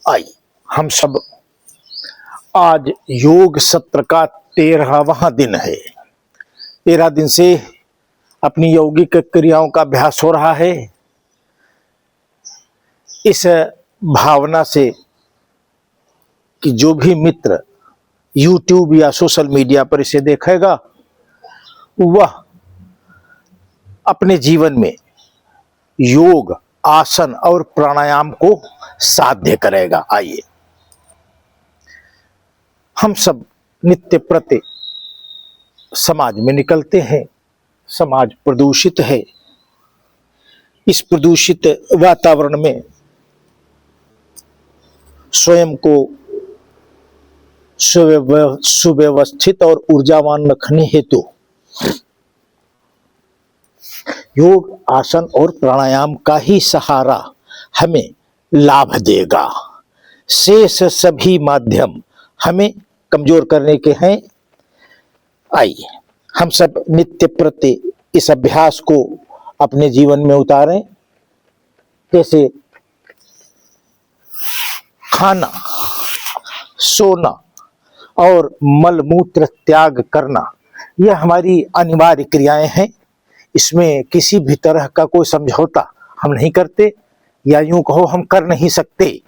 आइए हम सब, आज योग सत्र का 13वां दिन है। 13 दिन से अपनी यौगिक क्रियाओं का अभ्यास हो रहा है। इस भावना से कि जो भी मित्र YouTube या सोशल मीडिया पर इसे देखेगा वह अपने जीवन में योग, आसन और प्राणायाम को साध्य करेगा। आइए हम सब नित्य प्रति समाज में निकलते हैं। समाज प्रदूषित है। इस प्रदूषित वातावरण में स्वयं को सुव्यवस्थित और ऊर्जावान रखने हेतु योग, आसन और प्राणायाम का ही सहारा हमें लाभ देगा। शेष सभी माध्यम हमें कमजोर करने के हैं। आइए हम सब नित्य प्रति इस अभ्यास को अपने जीवन में उतारें। जैसे खाना, सोना और मलमूत्र त्याग करना, यह हमारी अनिवार्य क्रियाएं हैं। इसमें किसी भी तरह का कोई समझौता हम नहीं करते, या यूं कहो हम कर नहीं सकते।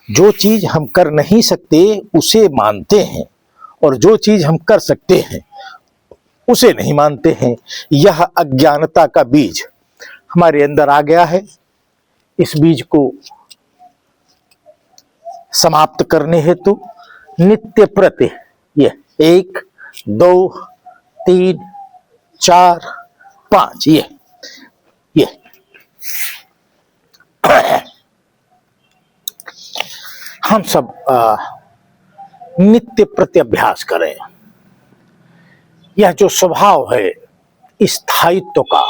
जो चीज हम कर नहीं सकते उसे मानते हैं, और जो चीज हम कर सकते हैं उसे नहीं मानते हैं। यह अज्ञानता का बीज हमारे अंदर आ गया है। इस बीज को समाप्त करने हेतु नित्य प्रति यह 1, 2, 3, 4, 5 ये हम सब नित्य प्रति अभ्यास करें। यह जो स्वभाव है स्थायित्व का,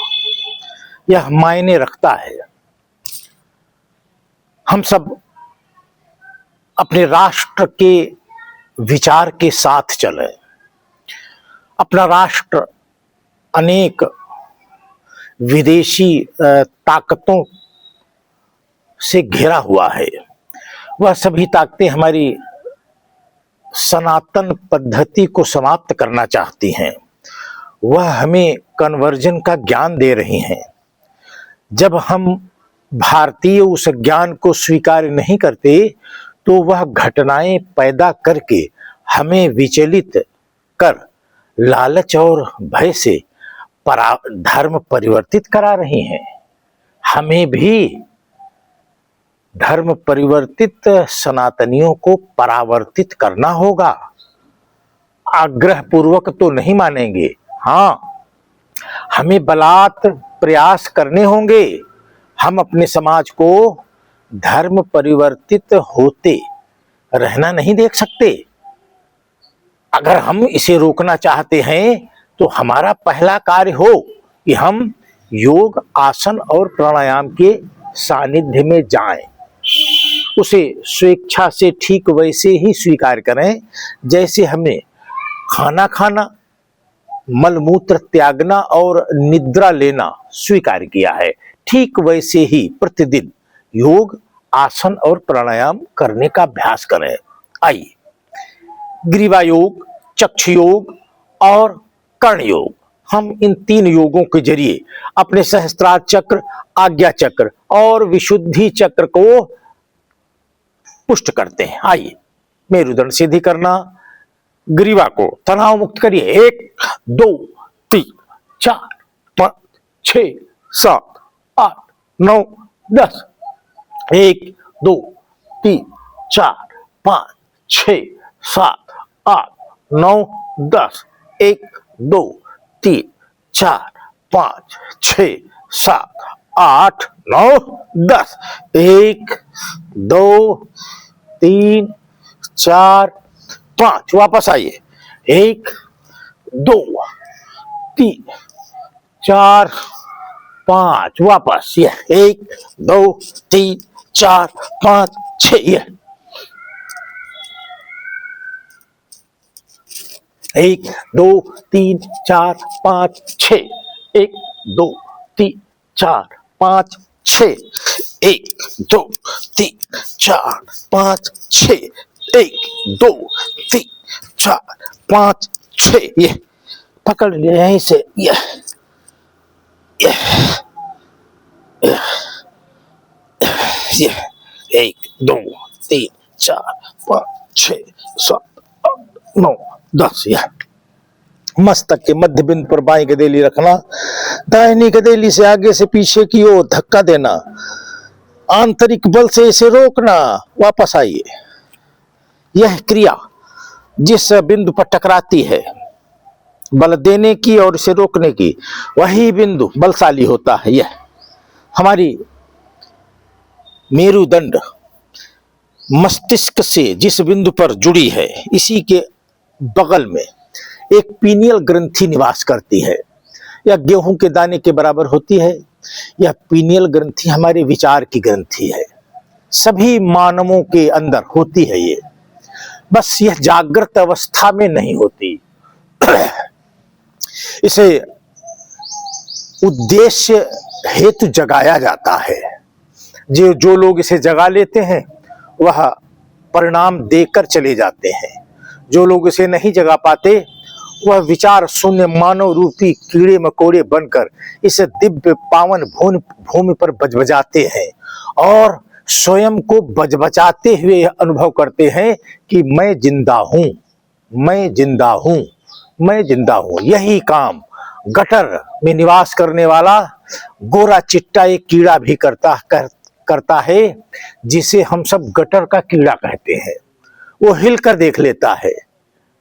यह मायने रखता है। हम सब अपने राष्ट्र के विचार के साथ चले। अपना राष्ट्र अनेक विदेशी ताकतों से घिरा हुआ है। वह सभी ताकतें हमारी सनातन पद्धति को समाप्त करना चाहती हैं। वह हमें कन्वर्जन का ज्ञान दे रही हैं। जब हम भारतीय उस ज्ञान को स्वीकार नहीं करते तो वह घटनाएं पैदा करके हमें विचलित कर लालच और भय से धर्म परिवर्तित करा रही हैं। हमें भी धर्म परिवर्तित सनातनियों को परावर्तित करना होगा। आग्रह पूर्वक तो नहीं मानेंगे। हाँ, हमें बलात् प्रयास करने होंगे। हम अपने समाज को धर्म परिवर्तित होते रहना नहीं देख सकते। अगर हम इसे रोकना चाहते हैं तो हमारा पहला कार्य हो कि हम योग, आसन और प्राणायाम के सानिध्य में जाएं। उसे स्वेच्छा से ठीक वैसे ही स्वीकार करें जैसे हमें खाना खाना, मलमूत्र त्यागना और निद्रा लेना स्वीकार किया है। ठीक वैसे ही प्रतिदिन योग, आसन और प्राणायाम करने का अभ्यास करें। आइए ग्रीवा योग, चक्षु योग और कर्ण योग, हम इन 3 योगों के जरिए अपने सहस्त्रार चक्र, आज्ञा चक्र और विशुद्धि चक्र को पुष्ट करते हैं। आइए मेरुदंड सीधी करना, ग्रीवा को तनाव मुक्त करिए। 1, 2, 3, 4, 5, 6, 7, 8, 9, 10। 1, 2, 3, 4, 5, 6, 7, 8, 9, 10। 1, 2, 3, 4, 5, 6, 7, 8, 9, 10। 1, 2, 3, 4, 5। वापस आइए। 1, 2, 3, 4, 5। वापस। ये 1, 2, 3, 4, 5, 6। ये एक दो तीन चार पाँच छ, एक दो तीन चार पाँच छ, एक दो तीन चार पाँच छ, एक दो तीन चार पाँच छ। ये पकड़ लिया यहीं से, ये एक दो तीन चार पाँच छ सात आठ नौ 10। यह मस्तक के मध्य बिंदु पर बाई गदेली रखना, दाहिनी गदेली से आगे से पीछे की ओर धक्का देना, आंतरिक बल से इसे रोकना, वापस आइए। यह क्रिया जिस बिंदु पर टकराती है बल देने की और इसे रोकने की, वही बिंदु बलशाली होता है। यह हमारी मेरुदंड मस्तिष्क से जिस बिंदु पर जुड़ी है, इसी के बगल में एक पीनियल ग्रंथि निवास करती है। यह गेहूं के दाने के बराबर होती है। यह पीनियल ग्रंथि हमारे विचार की ग्रंथि है, सभी मानवों के अंदर होती है। ये बस यह जागृत अवस्था में नहीं होती। इसे उद्देश्य हेतु जगाया जाता है। जो लोग इसे जगा लेते हैं वह परिणाम देकर चले जाते हैं। जो लोग इसे नहीं जगा पाते वह विचार शून्य मानव रूपी कीड़े मकोड़े बनकर इस दिव्य पावन भूमि पर बजबजाते हैं और स्वयं को बजबचाते हुए अनुभव करते हैं कि मैं जिंदा हूं, मैं जिंदा हूं, मैं जिंदा हूं। यही काम गटर में निवास करने वाला गोरा चिट्टा एक कीड़ा भी करता है, जिसे हम सब गटर का कीड़ा कहते हैं। वो हिलकर देख लेता है,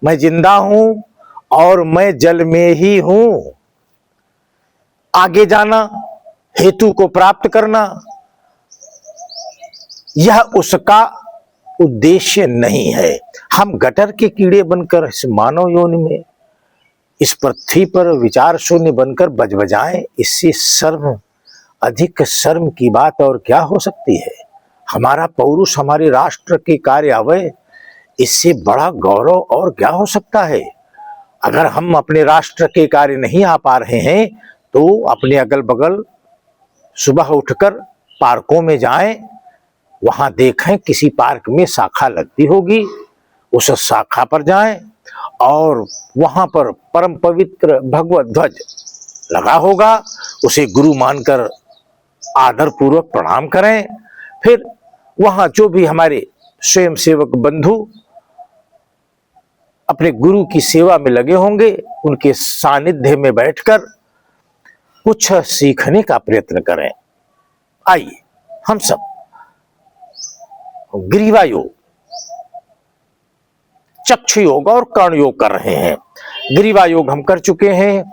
मैं जिंदा हूं और मैं जल में ही हूं। आगे जाना, हेतु को प्राप्त करना, यह उसका उद्देश्य नहीं है। हम गटर के कीड़े बनकर इस मानव योनि में, इस पृथ्वी पर विचार शून्य बनकर बजबजाएं, इससे शर्म, अधिक शर्म की बात और क्या हो सकती है। हमारा पौरुष हमारे राष्ट्र के कार्य आवे, इससे बड़ा गौरव और क्या हो सकता है। अगर हम अपने राष्ट्र के कार्य नहीं आ पा रहे हैं तो अपने अगल बगल सुबह उठकर पार्कों में जाएं, वहां देखें किसी पार्क में शाखा लगती होगी, उस शाखा पर जाएं और वहां पर परम पवित्र भगवत ध्वज लगा होगा, उसे गुरु मानकर आदर पूर्वक प्रणाम करें। फिर वहां जो भी हमारे स्वयं सेवक बंधु अपने गुरु की सेवा में लगे होंगे, उनके सानिध्य में बैठकर कुछ सीखने का प्रयत्न करें। आइए हम सब ग्रीवा योग, चक्षु योग और कर्ण योग कर रहे हैं। ग्रीवा योग हम कर चुके हैं।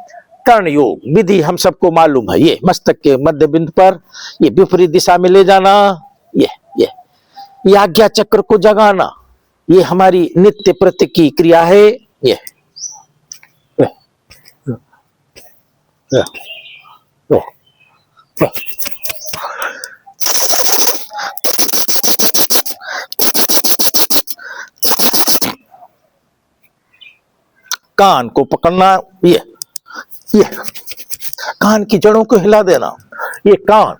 कर्ण योग विधि हम सबको मालूम है। ये मस्तक के मध्य बिंदु पर ये विपरीत दिशा में ले जाना, ये आज्ञा चक्र को जगाना, ये हमारी नित्य प्रति की क्रिया है। ये कान को पकड़ना, ये कान की जड़ों को हिला देना, ये कान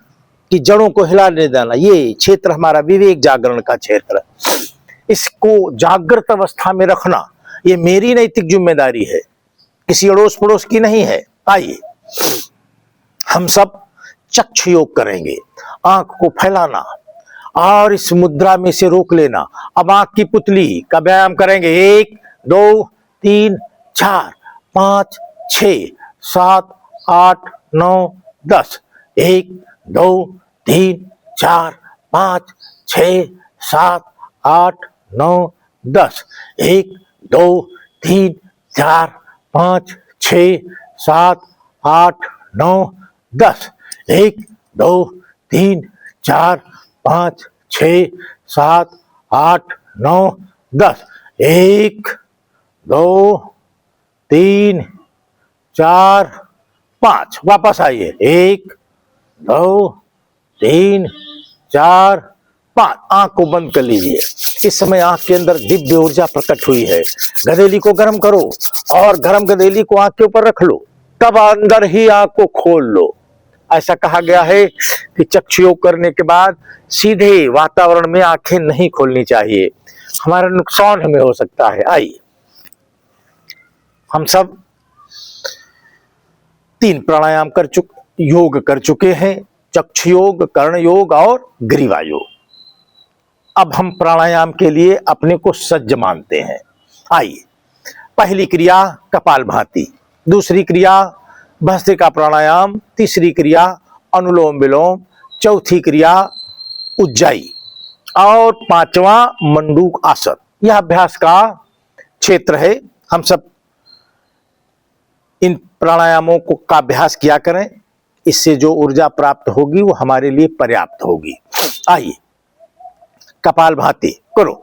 की जड़ों को हिला देना। ये क्षेत्र हमारा विवेक जागरण का क्षेत्र है। इसको जागृत अवस्था में रखना ये मेरी नैतिक जिम्मेदारी है, किसी अड़ोस पड़ोस की नहीं है। आइए हम सब चक्षु योग करेंगे। आंख को फैलाना और इस मुद्रा में से रोक लेना। अब आंख की पुतली का व्यायाम करेंगे। 1 2 3 4 5 6 7 8 9 10। 1 2 3 4 5 6 7 8 9 10। 1 2 3 4 5 6 7 8 9 10। 1 2 3 4 5 6 7 8 9 10। 1 2 3 4 5। वापस आइए। 1 2 3 4 आंख को बंद कर लीजिए। इस समय आंख के अंदर दिव्य ऊर्जा प्रकट हुई है। गदेली को गर्म करो और गर्म गदेली को आंख के ऊपर रख लो, तब अंदर ही आंख को खोल लो। ऐसा कहा गया है कि चक्षु योग करने के बाद सीधे वातावरण में आंखें नहीं खोलनी चाहिए, हमारा नुकसान हमें हो सकता है। आइए हम सब 3 प्राणायाम योग कर चुके हैं, चक्षु योग, कर्ण योग और ग्रीवा योग। अब हम प्राणायाम के लिए अपने को सज्ज मानते हैं। आइए, पहली क्रिया कपालभाति, दूसरी क्रिया भस्त्रिका प्राणायाम, तीसरी क्रिया अनुलोम विलोम, चौथी क्रिया उज्जाई और 5वां मंडूक आसन। यह अभ्यास का क्षेत्र है। हम सब इन प्राणायामों का अभ्यास किया करें, इससे जो ऊर्जा प्राप्त होगी वो हमारे लिए पर्याप्त होगी। आइए कपालभाति करो।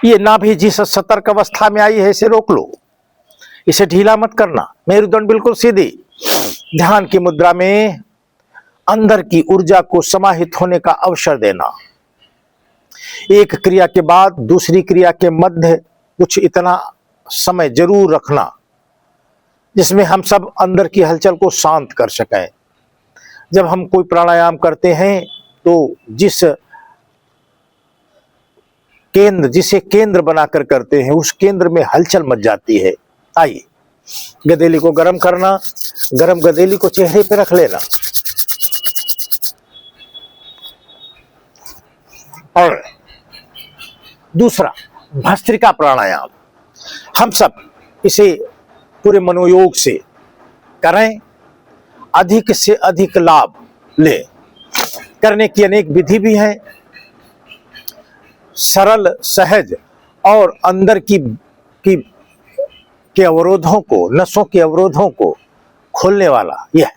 ये नाभि जिस सतर्क अवस्था में आई है इसे रोक लो, इसे ढीला मत करना। मेरुदंड बिल्कुल सीधी। ध्यान की मुद्रा में अंदर की ऊर्जा को समाहित होने का अवसर देना। एक क्रिया के बाद दूसरी क्रिया के मध्य कुछ इतना समय जरूर रखना जिसमें हम सब अंदर की हलचल को शांत कर सकें। जब हम कोई प्राणायाम करते हैं तो जिसे केंद्र बनाकर करते हैं उस केंद्र में हलचल मच जाती है। आइए गदेली को गर्म करना, गर्म गदेली को चेहरे पे रख लेना और दूसरा भस्त्रिका प्राणायाम। हम सब इसे पूरे मनोयोग से करें, अधिक से अधिक लाभ लें। करने की अनेक विधि भी हैं, सरल, सहज और अंदर के अवरोधों को, नसों के अवरोधों को खोलने वाला यह।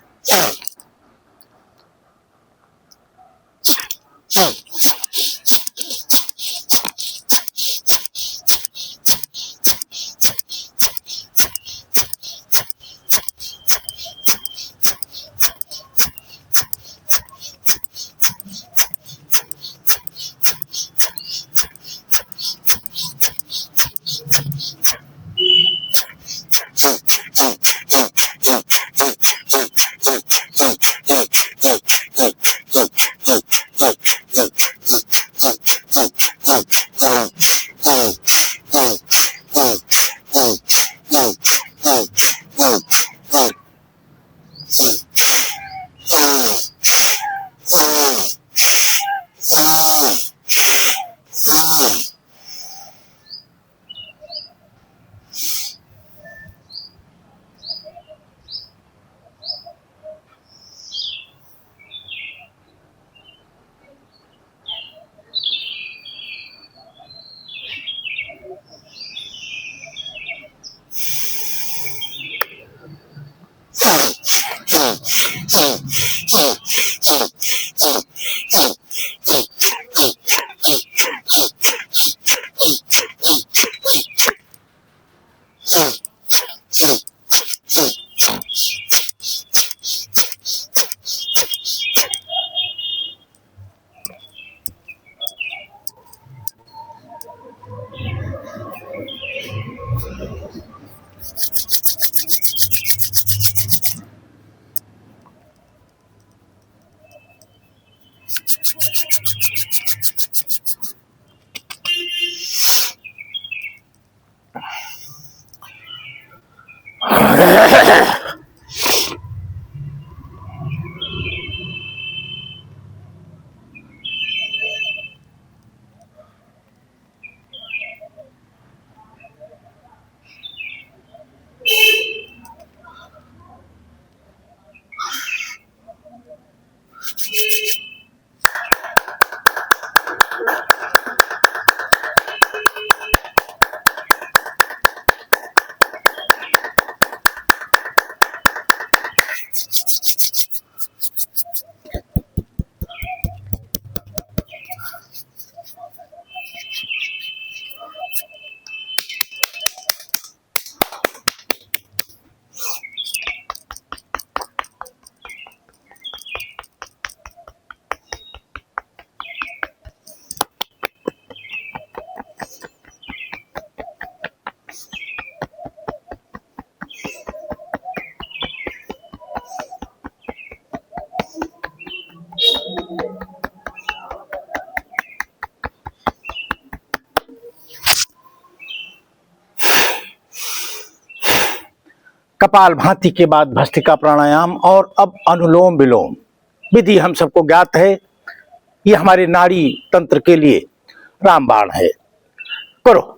कपालभाति के बाद भस्त्रिका प्राणायाम और अब अनुलोम विलोम विधि हम सबको ज्ञात है। ये हमारे नाड़ी तंत्र के लिए रामबाण है। करो।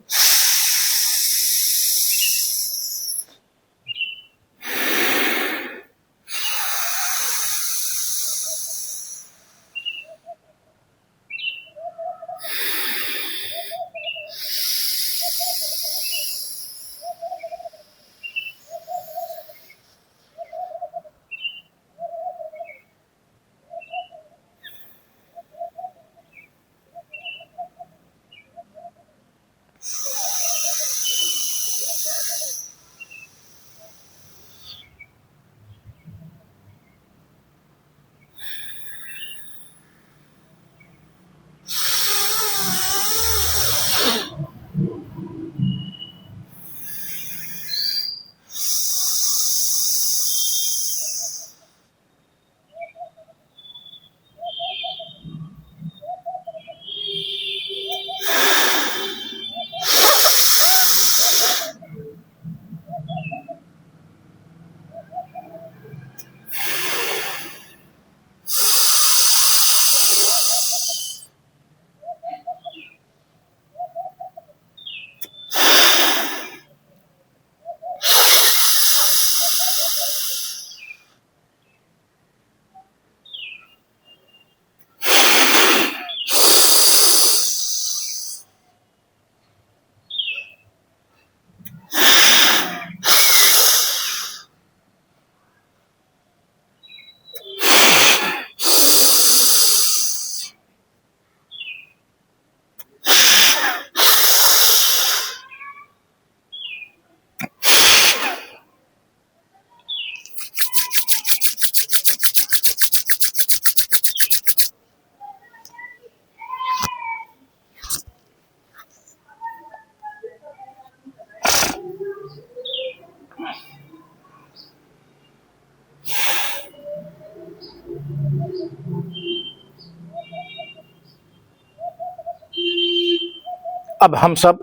अब हम सब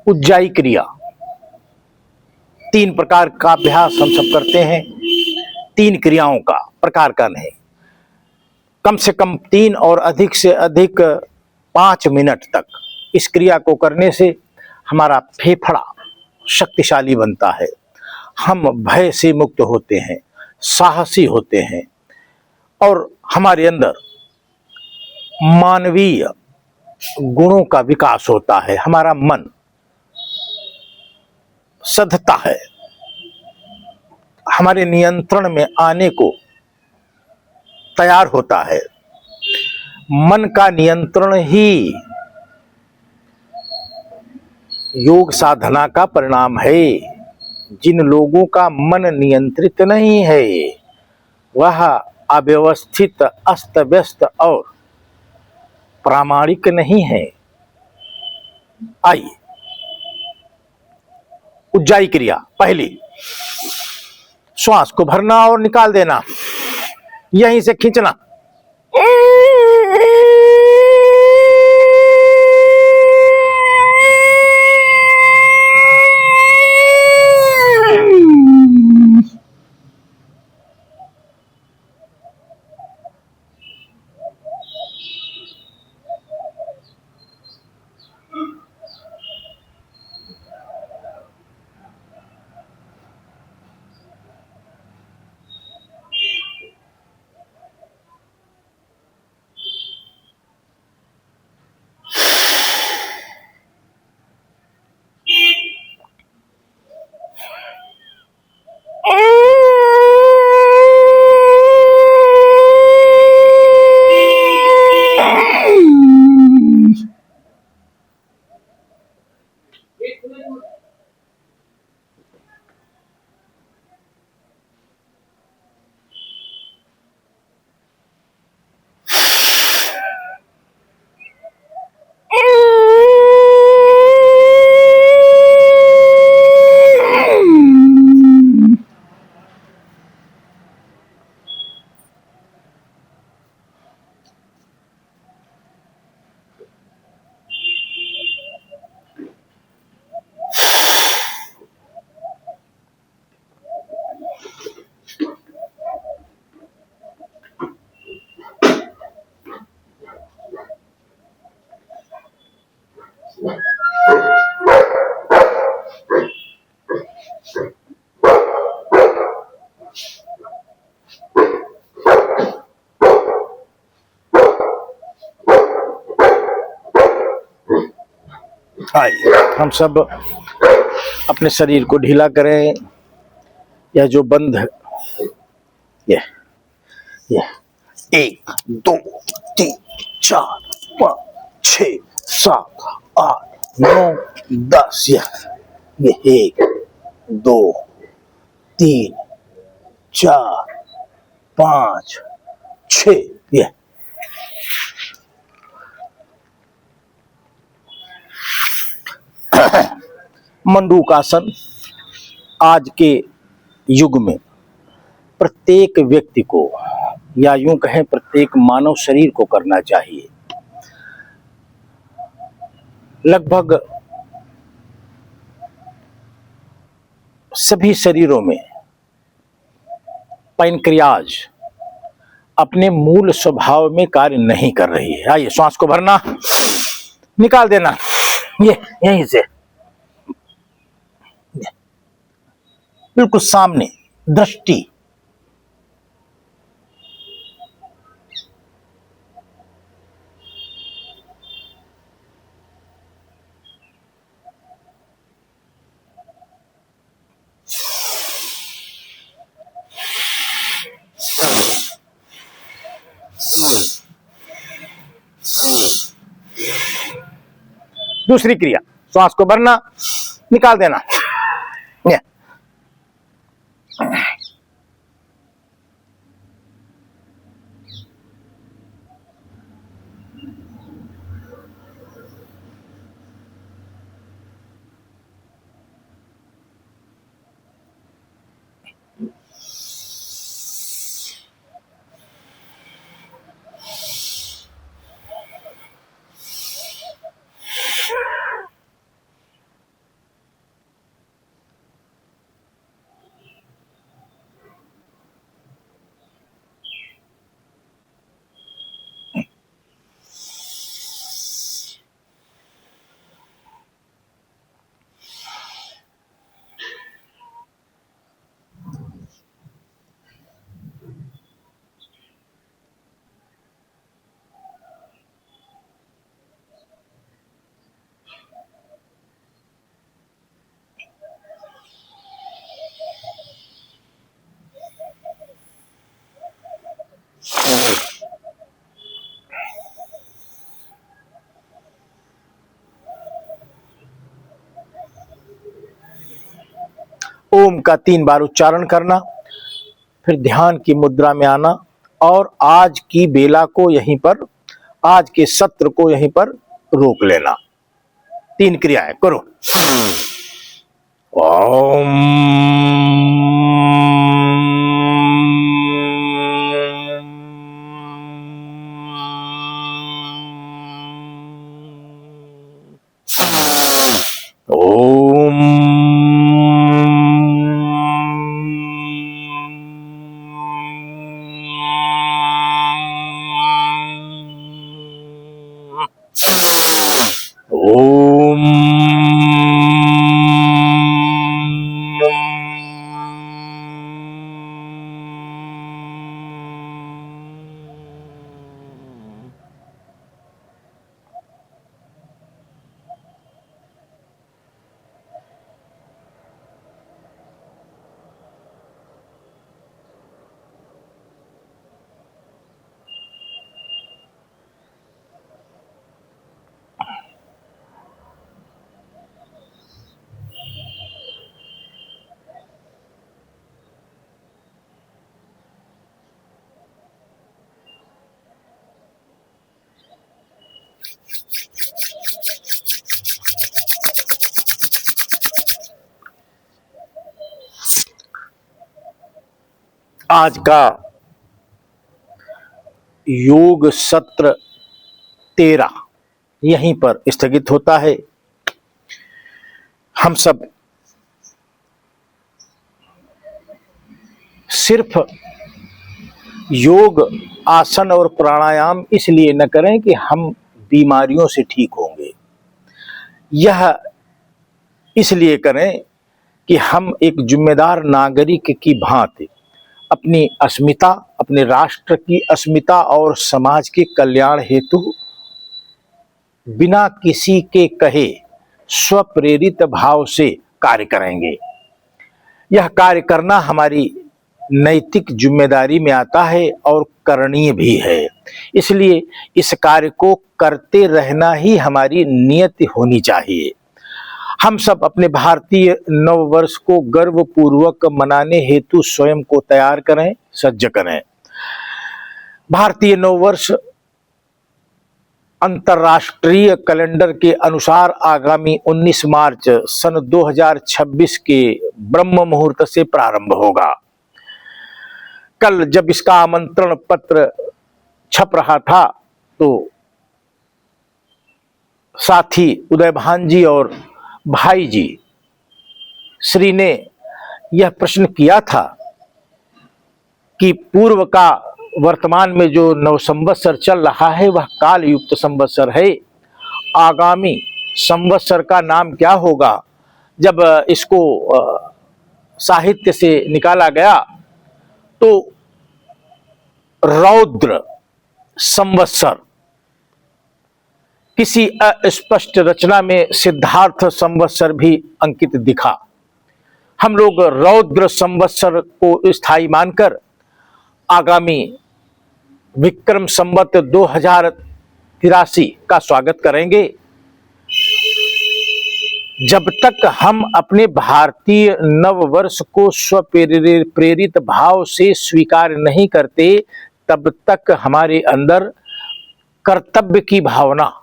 उज्जाई क्रिया 3 प्रकार का अभ्यास हम सब करते हैं। 3 क्रियाओं का, प्रकार का नहीं। कम से कम 3 और अधिक से अधिक 5 मिनट तक इस क्रिया को करने से हमारा फेफड़ा शक्तिशाली बनता है। हम भय से मुक्त होते हैं, साहसी होते हैं और हमारे अंदर मानवीय गुणों का विकास होता है। हमारा मन सधता है, हमारे नियंत्रण में आने को तैयार होता है। मन का नियंत्रण ही योग साधना का परिणाम है। जिन लोगों का मन नियंत्रित नहीं है वह अव्यवस्थित, अस्त व्यस्त और प्रामाणिक नहीं है। आइए, उज्जाई क्रिया। पहली, श्वास को भरना और निकाल देना, यहीं से खींचना। आइए, हम सब अपने शरीर को ढीला करें। यह जो बंद, ये 1 2 3 4 5 6 7 8 9 10, ये 1 2 3 4 5 6, ये मंडूकासन आज के युग में प्रत्येक व्यक्ति को, या यूं कहें प्रत्येक मानव शरीर को करना चाहिए। लगभग सभी शरीरों में पैनक्रियाज अपने मूल स्वभाव में कार्य नहीं कर रही है। आइए, श्वास को भरना, निकाल देना, ये यहीं से बिल्कुल सामने दृष्टि। दूसरी क्रिया, श्वास को भरना, निकाल देना। ओम का 3 बार उच्चारण करना, फिर ध्यान की मुद्रा में आना और आज की बेला को यहीं पर, आज के सत्र को यहीं पर रोक लेना। 3 क्रियाएं करो। ओम ओम ओम आज का योग सत्र 13 यहीं पर स्थगित होता है। हम सब सिर्फ योग, आसन और प्राणायाम इसलिए न करें कि हम बीमारियों से ठीक होंगे, यह इसलिए करें कि हम एक जिम्मेदार नागरिक की भांति अपनी अस्मिता, अपने राष्ट्र की अस्मिता और समाज के कल्याण हेतु बिना किसी के कहे स्वप्रेरित भाव से कार्य करेंगे। यह कार्य करना हमारी नैतिक जिम्मेदारी में आता है और करणीय भी है। इसलिए इस कार्य को करते रहना ही हमारी नियति होनी चाहिए। हम सब अपने भारतीय नव वर्ष को गर्वपूर्वक मनाने हेतु स्वयं को तैयार करें, सज्ज करें। भारतीय नव वर्ष अंतर्राष्ट्रीय कैलेंडर के अनुसार आगामी 19 मार्च सन 2026 के ब्रह्म मुहूर्त से प्रारंभ होगा। कल जब इसका आमंत्रण पत्र छप रहा था तो साथी उदय भान जी और भाई जी श्री ने यह प्रश्न किया था कि पूर्व का वर्तमान में जो नव संवत्सर चल रहा है वह काल युक्त संवत्सर है, आगामी संवत्सर का नाम क्या होगा। जब इसको साहित्य से निकाला गया तो रौद्र संवत्सर, किसी अस्पष्ट रचना में सिद्धार्थ संवत्सर भी अंकित दिखा। हम लोग रौद्र संवत्सर को स्थायी मानकर आगामी विक्रम संवत 2083 का स्वागत करेंगे। जब तक हम अपने भारतीय नव वर्ष को स्वप्रेरित भाव से स्वीकार नहीं करते तब तक हमारे अंदर कर्तव्य की भावना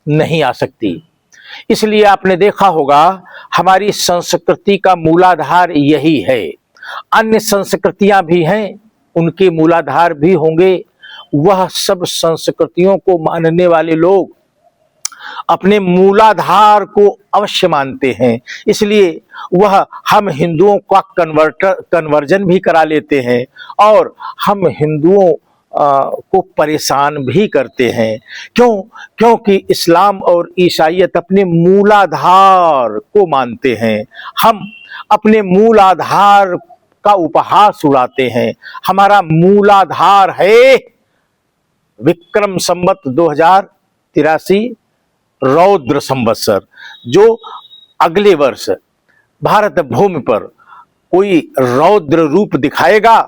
नहीं आ सकती। इसलिए आपने देखा होगा हमारी संस्कृति का मूलाधार यही है। अन्य संस्कृतियां भी हैं, उनके मूलाधार भी होंगे। वह सब संस्कृतियों को मानने वाले लोग अपने मूलाधार को अवश्य मानते हैं, इसलिए वह हम हिंदुओं का कन्वर्जन भी करा लेते हैं और हम हिंदुओं को परेशान भी करते हैं। क्योंकि इस्लाम और ईसाईयत अपने मूलाधार को मानते हैं। हम अपने मूलाधार का उपहास उड़ाते हैं। हमारा मूलाधार है विक्रम संवत 2083 रौद्र संवत्सर, जो अगले वर्ष भारत भूमि पर कोई रौद्र रूप दिखाएगा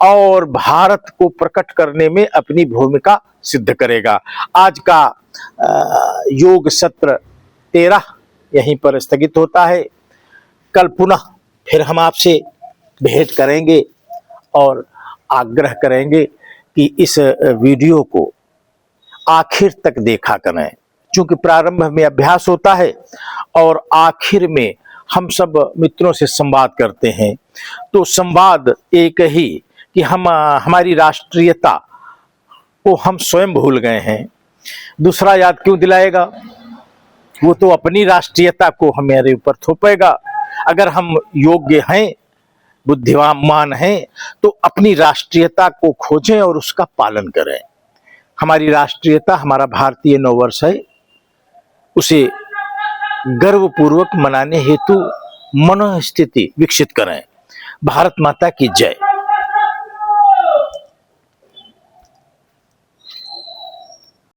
और भारत को प्रकट करने में अपनी भूमिका सिद्ध करेगा। आज का योग सत्र 13 यहीं पर स्थगित होता है। कल पुनः फिर हम आपसे भेंट करेंगे और आग्रह करेंगे कि इस वीडियो को आखिर तक देखा करें, क्योंकि प्रारंभ में अभ्यास होता है और आखिर में हम सब मित्रों से संवाद करते हैं। तो संवाद एक ही कि हमारी राष्ट्रीयता को हम स्वयं भूल गए हैं, दूसरा याद क्यों दिलाएगा? वो तो अपनी राष्ट्रीयता को हमारे ऊपर थोपेगा। अगर हम योग्य हैं, बुद्धिमान हैं, तो अपनी राष्ट्रीयता को खोजें और उसका पालन करें। हमारी राष्ट्रीयता हमारा भारतीय नववर्ष है, उसे गर्वपूर्वक मनाने हेतु मनोस्थिति विकसित करें। भारत माता की जय।